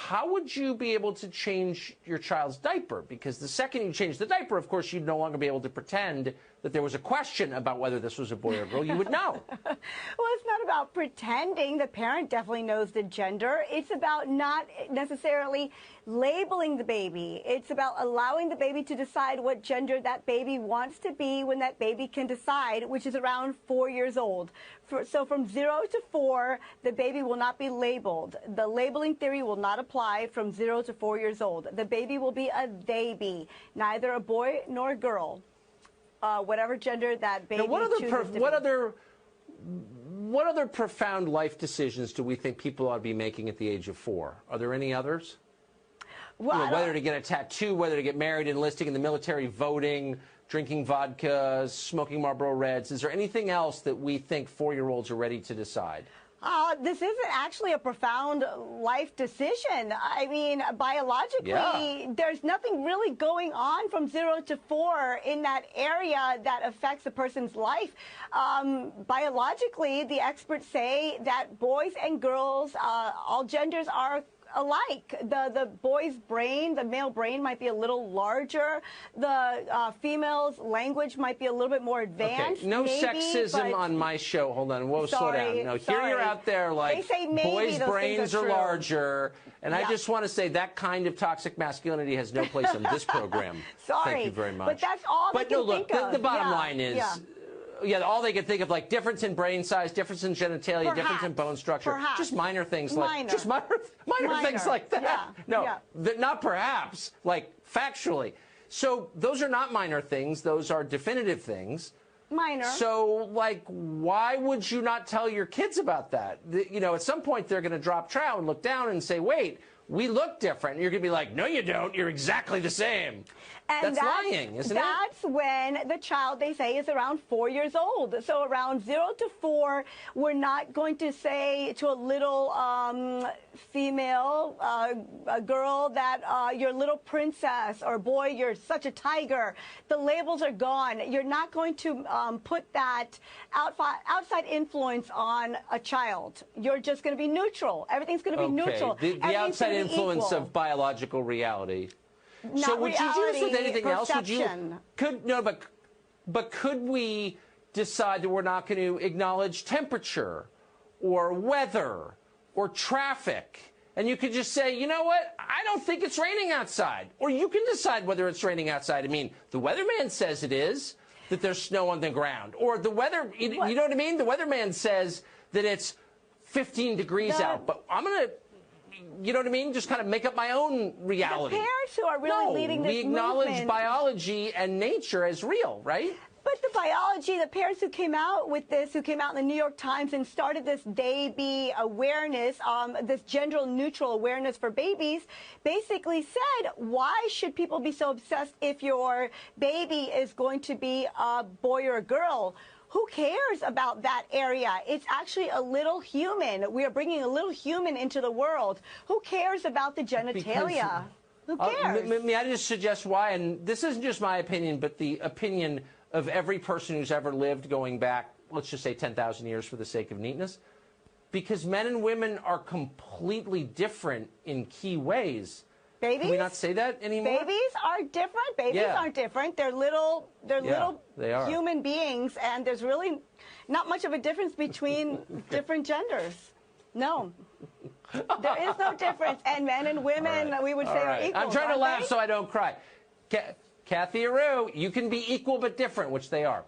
how would you be able to change your child's diaper? Because the second you change the diaper, of course, you'd no longer be able to pretend that there was a question about whether this was a boy or a girl. You would know. Well, it's not about pretending. The parent definitely knows the gender. It's about not necessarily labeling the baby. It's about allowing the baby to decide what gender that baby wants to be when that baby can decide, which is around 4 years old. So from 0 to 4, the baby will not be labeled. The labeling theory will not apply from 0 to 4 years old. The baby will be a they-be, neither a boy nor a girl, whatever gender that baby chooses to be. What other profound life decisions do we think people ought to be making at the age of 4? Are there any others? Well, whether to get a tattoo, whether to get married, enlisting in the military, voting, drinking vodka, smoking Marlboro Reds. Is there anything else that we think 4-year-olds are ready to decide? This isn't actually a profound life decision. I mean, biologically, there's nothing really going on from 0 to 4 in that area that affects a person's life. Biologically, the experts say that boys and girls, all genders are alike. The boy's brain, the male brain, might be a little larger. The female's language might be a little bit more advanced. Okay. No sexism on my show. Hold on. Whoa, slow down. No, here you're out there like boys' brains are larger. And I just want to say that kind of toxic masculinity has no place on this program. Thank you very much. But that's all they can think of. The bottom line is, all they can think of, like, difference in brain size, difference in genitalia, difference in bone structure. Just minor things like minor things like that. Not perhaps, like factually. So those are not minor things. Those are definitive things. Minor. So, like, why would you not tell your kids about that? At some point they're going to drop trow and look down and say, wait, we look different. And you're going to be like, no, you don't. You're exactly the same. And that's lying, isn't it? That's when the child, they say, is around 4 years old. So around 0 to 4, we're not going to say to a little female, a girl, that you're a little princess, or boy, you're such a tiger. The labels are gone. You're not going to put that outside influence on a child. You're just going to be neutral. Everything's going to be neutral. The outside influence of biological reality. So would you do this with anything else? But could we decide that we're not going to acknowledge temperature or weather or traffic? And you could just say, you know what? I don't think it's raining outside. Or you can decide whether it's raining outside. I mean, the weatherman says it is, that there's snow on the ground. Or the weather, you know what I mean? The weatherman says that it's 15 degrees out. But I'm going to, you know what I mean? Just kind of make up my own reality. The parents who are really leading this movement. We acknowledge biology and nature as real, right? But the biology, the parents who came out with this, who came out in the New York Times and started this they-be awareness, this gender-neutral awareness for babies, basically said, why should people be so obsessed if your baby is going to be a boy or a girl? Who cares about that area? It's actually a little human. We are bringing a little human into the world. Who cares about the genitalia? Who cares? May I just suggest why? And this isn't just my opinion, but the opinion of every person who's ever lived going back, let's just say 10,000 years for the sake of neatness. Because men and women are completely different in key ways. Babies? Can we not say that anymore? Babies are different. Babies aren't different. They're little human beings, and there's really not much of a difference between different genders. No. There is no difference. And men and women, we would say, are equal. I'm trying to laugh so I don't cry. Kathy Aru, you can be equal but different, which they are.